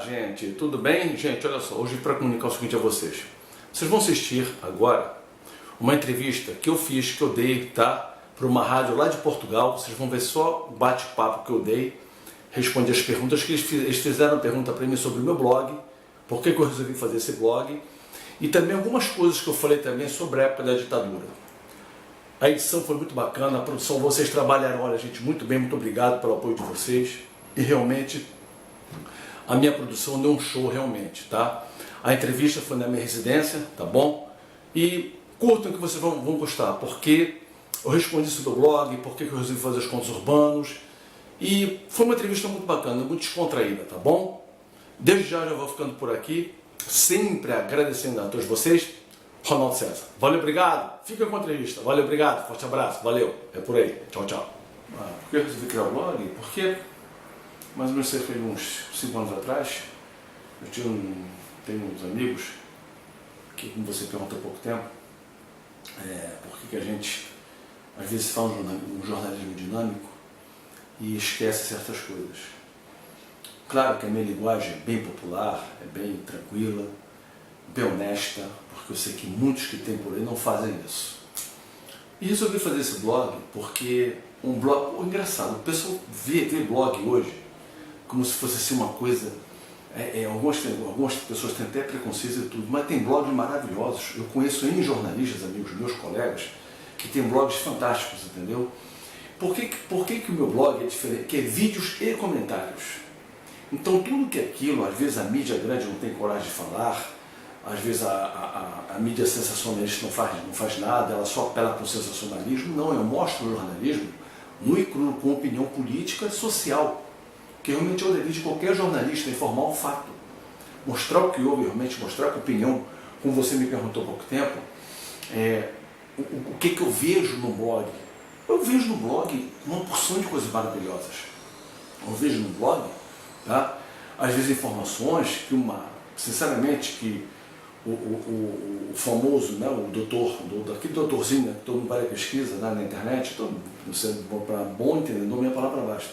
Gente, tudo bem? Gente, olha só, hoje para comunicar o seguinte a vocês. Vocês vão assistir agora uma entrevista que eu fiz, que eu dei, tá? Para uma rádio lá de Portugal. Vocês vão ver só o bate-papo que eu dei. Respondi as perguntas que eles fizeram pergunta para mim sobre o meu blog, por que eu resolvi fazer esse blog, e também algumas coisas que eu falei também sobre a época da ditadura. A edição foi muito bacana, a produção, vocês trabalharam, olha gente, muito bem, muito obrigado pelo apoio de vocês, e realmente a minha produção deu um show realmente, tá? A entrevista foi na minha residência, tá bom? E curtam que vocês vão gostar, porque eu respondi sobre o blog, por que eu resolvi fazer os contos urbanos, e foi uma entrevista muito bacana, muito descontraída, tá bom? Desde já vou ficando por aqui, sempre agradecendo a todos vocês. Ronaldo César. Valeu, obrigado. Fica com a entrevista. Valeu, obrigado. Forte abraço. Valeu. É por aí. Tchau, tchau. Por que eu resolvi criar o blog? Porque, mais ou menos cerca de uns 5 anos atrás, eu tenho uns amigos que, como você perguntou há pouco tempo, por que a gente, às vezes, fala um jornalismo dinâmico e esquece certas coisas. Claro que a minha linguagem é bem popular, é bem tranquila, bem honesta, porque eu sei que muitos que tem por aí não fazem isso. E resolvi fazer esse blog porque um blog, engraçado, o pessoal vê blog hoje como se fosse assim uma coisa, algumas pessoas têm até preconceito e tudo, mas tem blogs maravilhosos. Eu conheço N jornalistas, amigos meus, colegas, que tem blogs fantásticos, entendeu? Por que o meu blog é diferente? Que é vídeos e comentários. Então tudo que é aquilo, às vezes a mídia grande não tem coragem de falar, às vezes a mídia sensacionalista não faz nada, ela só apela para o sensacionalismo. Não, eu mostro o jornalismo nu e cru, com opinião política e social, que realmente é o dever de qualquer jornalista, informar o fato. Mostrar o que houve, realmente mostrar a opinião, como você me perguntou há pouco tempo, o que eu vejo no blog. Eu vejo no blog uma porção de coisas maravilhosas. Eu vejo no blog, tá? Às vezes informações que sinceramente, que o famoso, né, o aquele doutorzinho, né, que todo mundo vai pesquisa, né, na internet, para bom entendedor, minha palavra basta.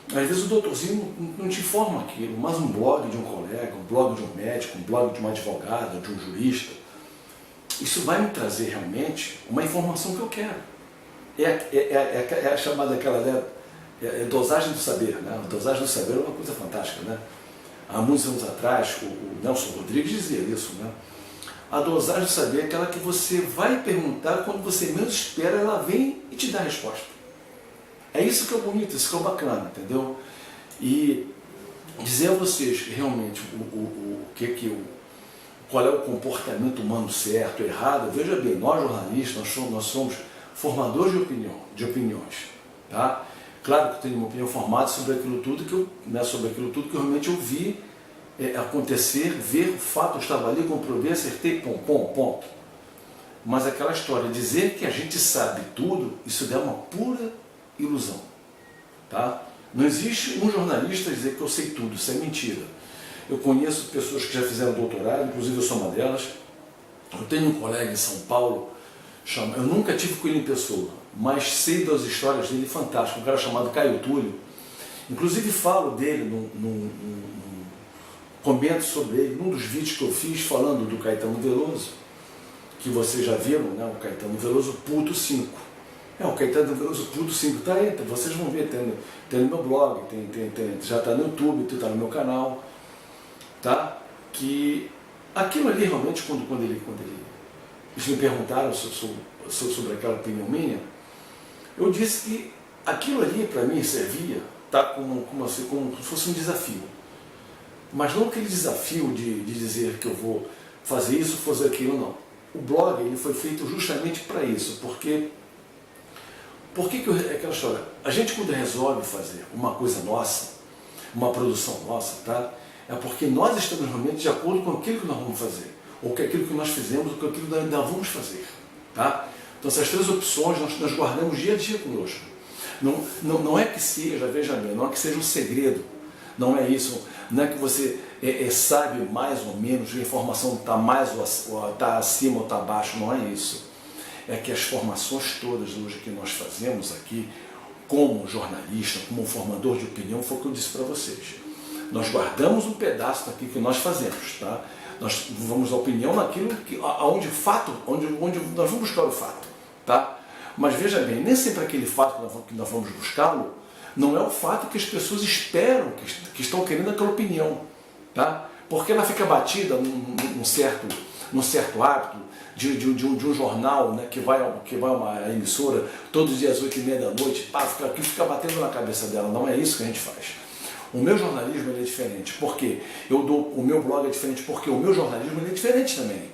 Às vezes o doutorzinho não te informa aquilo, mas um blog de um colega, um blog de um médico, um blog de uma advogada, de um jurista, isso vai me trazer realmente uma informação que eu quero. É a chamada dosagem do saber, né? A dosagem do saber é uma coisa fantástica, né? Há muitos anos atrás, o Nelson Rodrigues dizia isso, né? A dosagem do saber é aquela que você vai perguntar, quando você menos espera, ela vem e te dá a resposta. É isso que é bonito, isso que é bacana, entendeu? E dizer a vocês realmente qual é o comportamento humano certo, errado, veja bem, nós jornalistas, nós somos formadores de opiniões, tá? Claro que eu tenho uma opinião formada sobre aquilo tudo que eu realmente eu vi acontecer, ver o fato, eu estava ali, comprovei, acertei, ponto. Mas aquela história, dizer que a gente sabe tudo, isso é uma pura ilusão, tá? Não existe um jornalista dizer que eu sei tudo, isso é mentira. Eu conheço pessoas que já fizeram doutorado, inclusive eu sou uma delas. Eu tenho um colega em São Paulo, eu nunca tive com ele em pessoa, mas sei das histórias dele, fantástico, um cara chamado Caio Túlio. Inclusive falo dele, comento sobre ele num dos vídeos que eu fiz falando do Caetano Veloso, que vocês já viram, né? O Caetano Veloso Puto 5. O Caetano Veloso Puto 5 está aí, vocês vão ver, tem no meu blog, já está no YouTube, está no meu canal, tá? Que aquilo ali realmente, quando eles me perguntaram sobre aquela opinião minha, eu disse que aquilo ali para mim servia, tá, como se fosse um desafio. Mas não aquele desafio de dizer que eu vou fazer isso, fazer aquilo, não. O blog ele foi feito justamente para isso, porque aquela história, a gente quando resolve fazer uma coisa nossa, uma produção nossa, tá, é porque nós estamos realmente de acordo com aquilo que nós vamos fazer, ou com aquilo que nós fizemos, ou com aquilo que ainda vamos fazer, tá? Então essas três opções nós guardamos dia a dia conosco. Não é que seja, veja bem, não é que seja um segredo, não é isso, não é que você sabe mais ou menos, a informação está mais ou está acima ou está abaixo, não é isso. É que as formações todas hoje que nós fazemos aqui, como jornalista, como formador de opinião, foi o que eu disse para vocês. Nós guardamos um pedaço daquilo que nós fazemos, tá? Nós vamos dar opinião naquilo onde nós vamos buscar o fato, tá? Mas veja bem, nem sempre aquele fato que nós vamos buscá-lo não é o fato que as pessoas esperam, que estão querendo aquela opinião, tá? Porque ela fica batida num certo hábito de um jornal, né, que vai a uma emissora todos os dias às 8h30 da noite, pá, fica batendo na cabeça dela. Não é isso que a gente faz. O meu jornalismo ele é diferente, porque o meu blog é diferente, porque o meu jornalismo ele é diferente também.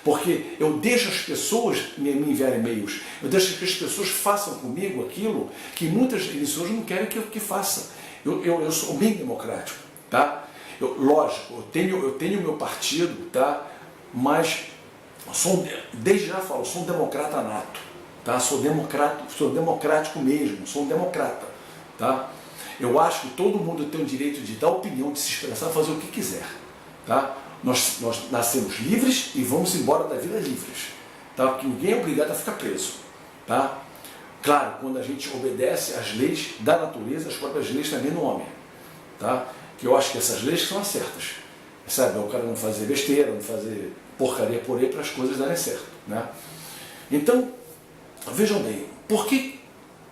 Porque eu deixo as pessoas me enviarem e-mails, eu deixo que as pessoas façam comigo aquilo que muitas emissoras não querem que eu faça. Eu sou bem democrático, tá? Lógico, eu tenho o meu partido, tá? Mas desde já falo, sou um democrata nato, tá? Sou democrático mesmo, sou um democrata, tá? Eu acho que todo mundo tem o direito de dar opinião, de se expressar, fazer o que quiser, tá? Nós nascemos livres e vamos embora da vida livres, tá? Porque ninguém é obrigado a ficar preso, tá? Claro, quando a gente obedece às leis da natureza, as próprias leis também no homem, tá? Que eu acho que essas leis são as certas, sabe? O cara não fazer besteira, não fazer porcaria por aí para as coisas darem certo, né? Então, vejam bem, por que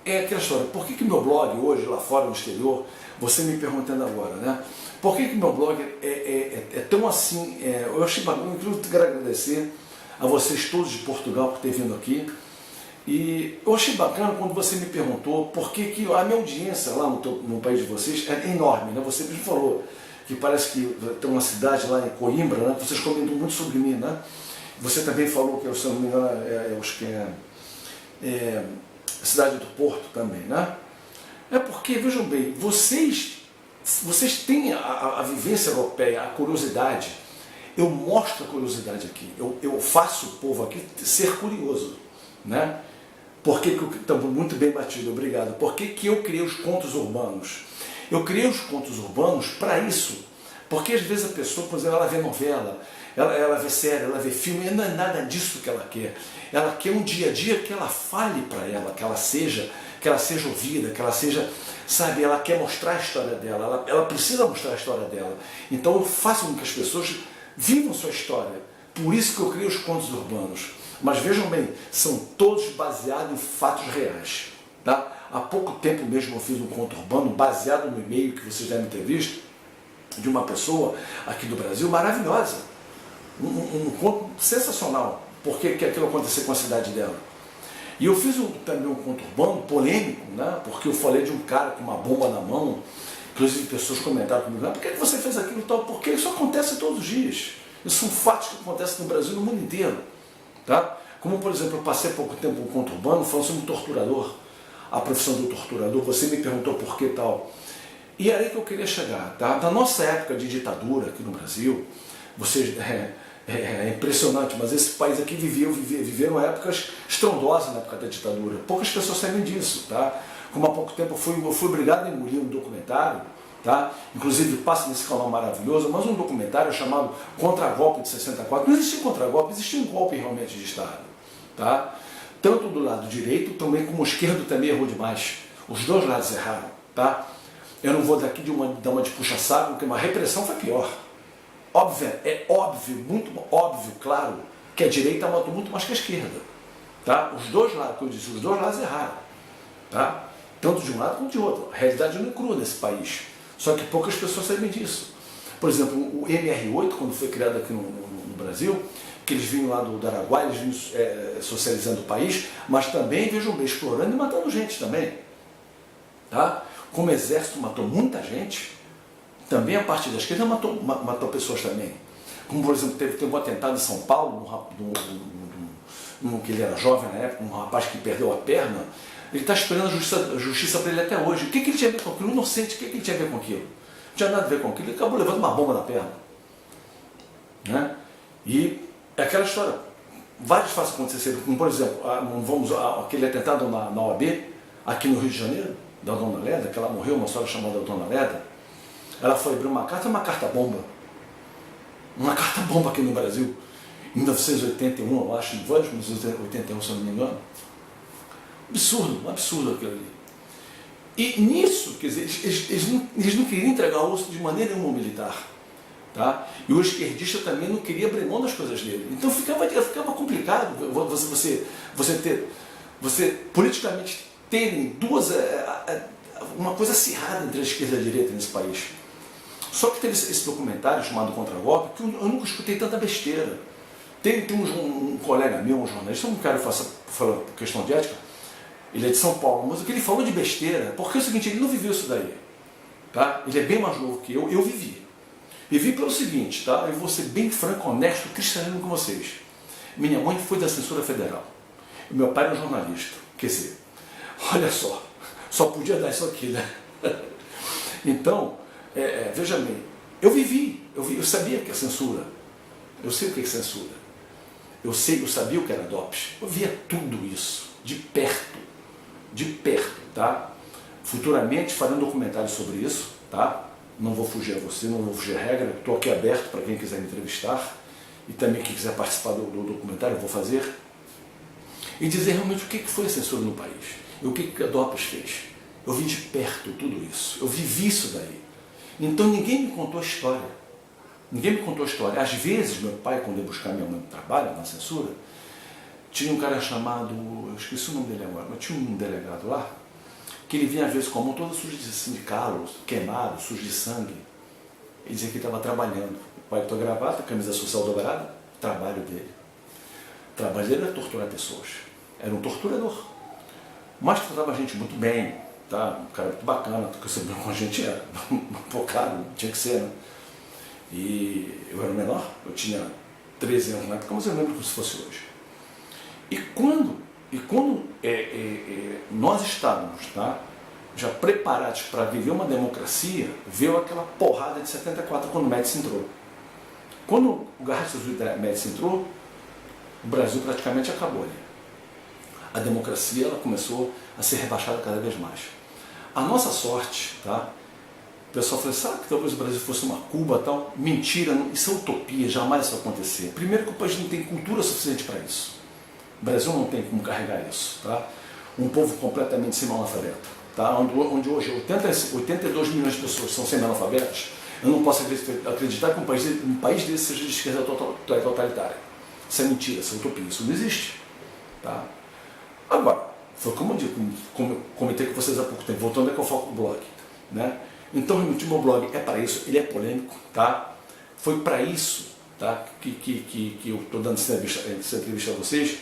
é aquela história, por que meu blog hoje, lá fora, no exterior, você me perguntando agora, né? Por que meu blog é tão assim, eu achei bacana, eu quero agradecer a vocês todos de Portugal por ter vindo aqui, e eu achei bacana quando você me perguntou por que a minha audiência lá no país de vocês é enorme, né? Você mesmo falou que parece que tem uma cidade lá em Coimbra, né? Vocês comentam muito sobre mim, né? Você também falou que, se eu não me engano, acho que é cidade do Porto também, né? É porque, vejam bem, vocês têm a vivência europeia, a curiosidade. Eu mostro a curiosidade aqui, eu faço o povo aqui ser curioso, né? Por que estamos muito bem batido, obrigado. Por que eu criei os contos urbanos? Eu criei os contos urbanos para isso, porque às vezes a pessoa, por exemplo, ela vê novela, ela vê série, ela vê filme, e não é nada disso que ela quer. Ela quer um dia a dia que ela fale para ela, que ela seja ouvida, que ela seja, sabe, ela quer mostrar a história dela, ela precisa mostrar a história dela. Então eu faço com que as pessoas vivam sua história. Por isso que eu crio os contos urbanos. Mas vejam bem, são todos baseados em fatos reais, tá? Há pouco tempo mesmo eu fiz um conto urbano baseado no e-mail que vocês devem ter visto, de uma pessoa aqui do Brasil maravilhosa. Um conto sensacional, porque que aquilo aconteceu com a cidade dela. E eu fiz também um conto urbano polêmico, né? Porque eu falei de um cara com uma bomba na mão, inclusive pessoas comentaram comigo, por que você fez aquilo e tal? Porque isso acontece todos os dias. Isso são fatos que acontecem no Brasil e no mundo inteiro. Tá? Como, por exemplo, eu passei pouco tempo um conto urbano falando sobre um torturador, a profissão do torturador, você me perguntou por que tal. E era aí que eu queria chegar. Tá? Na nossa época de ditadura aqui no Brasil, vocês, é impressionante, mas esse país aqui viveram épocas estrondosas na época da ditadura. Poucas pessoas sabem disso. Tá? Como há pouco tempo eu fui obrigado a engolir um documentário, tá? Inclusive passa nesse canal maravilhoso, mas um documentário chamado Contra-Golpe de 64. Não existia contra-golpe, existia um golpe realmente de Estado. Tá? Tanto do lado direito também como o esquerdo também errou demais. Os dois lados erraram. Tá? Eu não vou daqui dar uma de puxa-saco, porque uma repressão foi pior. Óbvio, muito óbvio, claro, que a direita matou muito mais que a esquerda. Tá? Os dois lados, que eu disse, os dois lados erraram. Tá? Tanto de um lado quanto de outro. A realidade não é crua nesse país. Só que poucas pessoas sabem disso. Por exemplo, o MR8, quando foi criado aqui no Brasil, que eles vinham lá do Araguaia, eles vinham socializando o país, mas também, vejam bem, explorando e matando gente também. Tá? Como o exército matou muita gente, também a parte da esquerda matou pessoas também. Como, por exemplo, teve um atentado em São Paulo, que ele era jovem na época, um rapaz que perdeu a perna. Ele está esperando a justiça para ele até hoje. O que ele tinha a ver com aquilo? Inocente, o que ele tinha a ver com aquilo? Não tinha nada a ver com aquilo, ele acabou levando uma bomba na perna. Né? E é aquela história. Vários fatos aconteceram, como por exemplo, aquele atentado na OAB, aqui no Rio de Janeiro, da Dona Leda, que ela morreu, uma senhora chamada Dona Leda. Ela foi abrir uma carta-bomba. Uma carta-bomba aqui no Brasil, em 1981, eu acho, em 1981, se eu não me engano. Um absurdo aquilo ali. E nisso, quer dizer, eles não queriam entregar o osso de maneira nenhuma ao militar. Tá? E o esquerdista também não queria abrir mão das coisas dele. Então ficava complicado você politicamente terem uma coisa acirrada entre a esquerda e a direita nesse país. Só que teve esse documentário chamado Contra-Golpe que eu nunca escutei tanta besteira. Tem um colega meu, um jornalista, eu não quero falar questão de ética, ele é de São Paulo, mas o que ele falou de besteira, porque é o seguinte, ele não viveu isso daí. Tá? Ele é bem mais novo que eu vivi. Vivi pelo seguinte, tá? Eu vou ser bem franco, honesto, cristalino com vocês. Minha mãe foi da censura federal. E meu pai era um jornalista. Quer dizer, olha só podia dar isso aqui, né? Então, veja bem, eu sabia o que é censura. Eu sei o que é censura. Eu sabia o que era DOPS. Eu via tudo isso, de perto, tá? Futuramente farei um documentário sobre isso, tá? Não vou fugir a você, não vou fugir à regra, estou aqui aberto para quem quiser me entrevistar e também quem quiser participar do documentário, eu vou fazer. E dizer realmente o que foi a censura no país e o que a DOPS fez. Eu vi de perto tudo isso, eu vivi isso daí. Então ninguém me contou a história. Ninguém me contou a história. Às vezes, meu pai, quando ia buscar minha mãe no trabalho, na censura, tinha um cara chamado, eu esqueci o nome dele agora, mas tinha um delegado lá, que ele vinha às vezes com a mão toda suja de calo, queimado, sujo de sangue. Ele dizia que estava trabalhando. O pai com a gravata, camisa social dobrada, trabalho dele. O trabalho dele era torturar pessoas. Era um torturador. Mas tratava a gente muito bem, tá? Um cara muito bacana, porque eu sabia como a gente era. Pô, cara, tinha que ser, né? E eu era menor, eu tinha 13 anos na época, mas eu lembro como se fosse hoje. E quando nós estávamos, tá, já preparados para viver uma democracia, veio aquela porrada de 74 quando o Médici entrou. Quando o Garrastazu Médici entrou, o Brasil praticamente acabou ali. A democracia ela começou a ser rebaixada cada vez mais. A nossa sorte, tá? O pessoal falou, sabe que talvez o Brasil fosse uma Cuba tal? Mentira, isso é utopia, jamais isso vai acontecer. Primeiro que o país não tem cultura suficiente para isso. O Brasil não tem como carregar isso. Tá? Um povo completamente semi-analfabeto. Tá? Onde hoje 82 milhões de pessoas são semi-analfabetas, eu não posso acreditar que um país desse seja de esquerda totalitária. Isso é mentira, isso é utopia, isso não existe. Tá? Agora, foi como eu comentei com vocês há pouco tempo, voltando aqui ao foco do blog. Né? Então, realmente, o meu blog é para isso, ele é polêmico. Tá? Foi para isso, tá? que eu estou dando essa entrevista a vocês.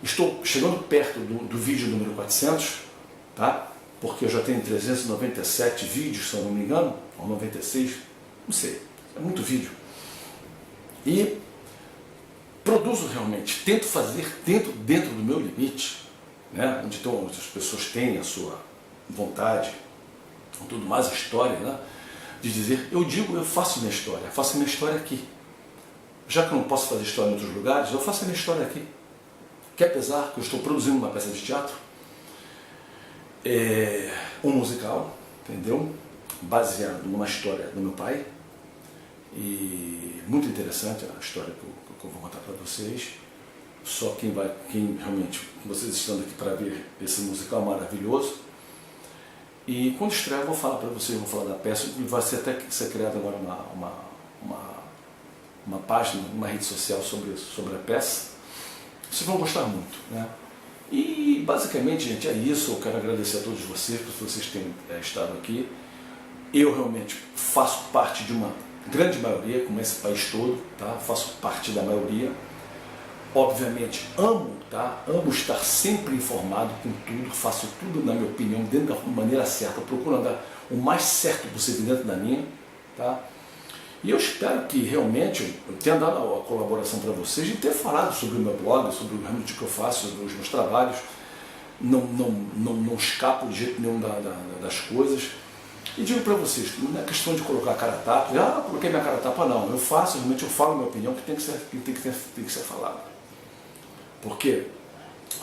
Estou chegando perto do vídeo número 400, tá? Porque eu já tenho 397 vídeos, se eu não me engano, ou 96, não sei, é muito vídeo. E produzo realmente, tento fazer dentro do meu limite, né? Onde as pessoas têm a sua vontade, tudo mais, a história, né? De dizer, eu faço minha história aqui. Já que eu não posso fazer história em outros lugares, eu faço a minha história aqui. Que apesar que eu estou produzindo uma peça de teatro, um musical, entendeu? Baseado numa história do meu pai, e muito interessante a história que eu vou contar para vocês. Só quem realmente, vocês estão aqui para ver esse musical maravilhoso. E quando estrear eu vou falar para vocês, vou falar da peça, e vai ser até ser criada agora uma página, uma rede social sobre a peça. Vocês vão gostar muito, né? E basicamente, gente, é isso. Eu quero agradecer a todos vocês por vocês terem estado aqui. Eu realmente faço parte de uma grande maioria, como esse país todo, tá? Faço parte da maioria. Obviamente amo, tá? Amo estar sempre informado com tudo, faço tudo, na minha opinião, dentro da maneira certa, procuro andar o mais certo possível dentro da minha, tá? E eu espero que realmente eu tenha dado a colaboração para vocês e ter falado sobre o meu blog, sobre o realmente que eu faço, sobre os meus trabalhos. Não escapo de jeito nenhum das coisas. E digo para vocês, não é questão de colocar a cara a tapa, coloquei minha cara a tapa, não. Eu faço, realmente eu falo a minha opinião, que tem que ser falada. Porque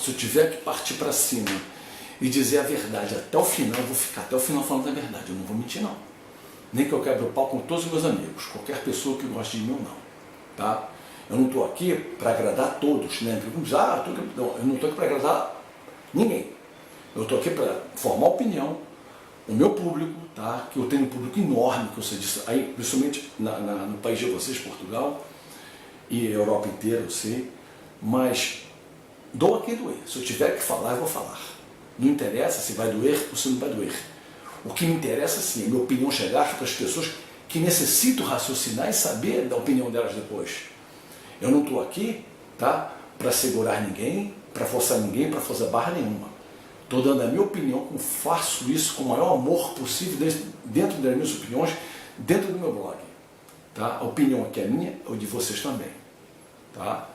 se eu tiver que partir para cima e dizer a verdade até o final, eu vou ficar até o final falando a verdade, eu não vou mentir não. Nem que eu quebre o pau com todos os meus amigos, qualquer pessoa que goste de mim ou não. Tá? Eu não estou aqui para agradar a todos, né? Eu não estou aqui para agradar ninguém. Eu estou aqui para formar opinião, o meu público, tá? Que eu tenho um público enorme, que eu sei disso, aí, principalmente no país de vocês, Portugal, e Europa inteira, eu sei, mas dou a quem doer. Se eu tiver que falar, eu vou falar. Não interessa se vai doer ou se não vai doer. O que me interessa, sim, é a minha opinião chegar para as pessoas que necessitam raciocinar e saber da opinião delas depois. Eu não estou aqui, tá, para segurar ninguém, para forçar ninguém, para forçar barra nenhuma. Estou dando a minha opinião, como faço isso com o maior amor possível dentro das minhas opiniões, dentro do meu blog. Tá? A opinião aqui é minha, ou de vocês também. Tá?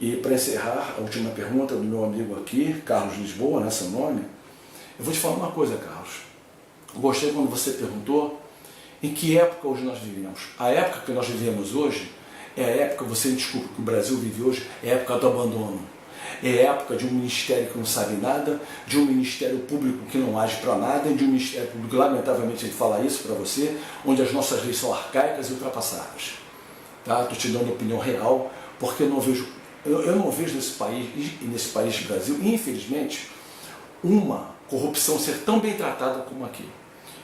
E para encerrar, a última pergunta do meu amigo aqui, Carlos Lisboa, né, seu nome, eu vou te falar uma coisa, Carlos. Eu gostei quando você perguntou em que época hoje nós vivemos. A época que nós vivemos hoje é a época, você desculpa, que o Brasil vive hoje, é a época do abandono. É a época de um ministério que não sabe nada, de um ministério público que não age para nada, e de um ministério público, lamentavelmente, ele fala isso para você, onde as nossas leis são arcaicas e ultrapassadas. Tá? Estou te dando opinião real, porque eu não vejo nesse país Brasil, infelizmente, uma corrupção ser tão bem tratada como aqui.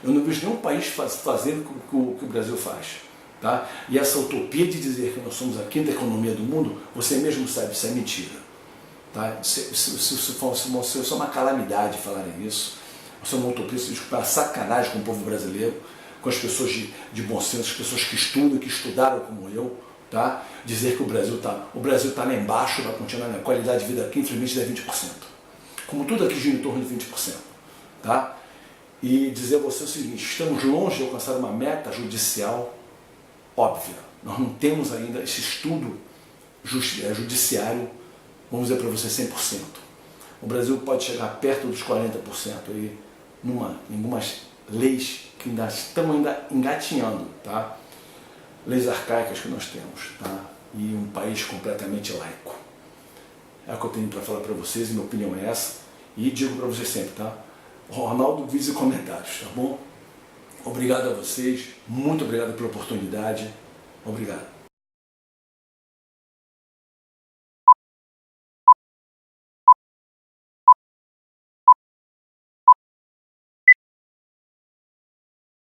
Eu não vejo nenhum país fazendo o que o Brasil faz. Tá? E essa utopia de dizer que nós somos a quinta economia do mundo, você mesmo sabe, isso é mentira. Tá? Isso é uma calamidade falarem isso. Isso é uma utopia, isso é uma sacanagem com o povo brasileiro, com as pessoas de bom senso, as pessoas que estudam, que estudaram como eu. Tá? Dizer que o Brasil está lá embaixo, vai continuar na qualidade de vida aqui, infelizmente, é 20%. Como tudo aqui gira em torno de 20%. Tá? E dizer a você o seguinte, estamos longe de alcançar uma meta judicial óbvia. Nós não temos ainda esse estudo judiciário, vamos dizer para você, 100%. O Brasil pode chegar perto dos 40% aí, em algumas leis que ainda estão engatinhando, tá? Leis arcaicas que nós temos, tá? E um país completamente laico. É o que eu tenho para falar para vocês, e minha opinião é essa. E digo para vocês sempre, tá? Ronaldo Vise comentários, tá bom? Obrigado a vocês, muito obrigado pela oportunidade. Obrigado.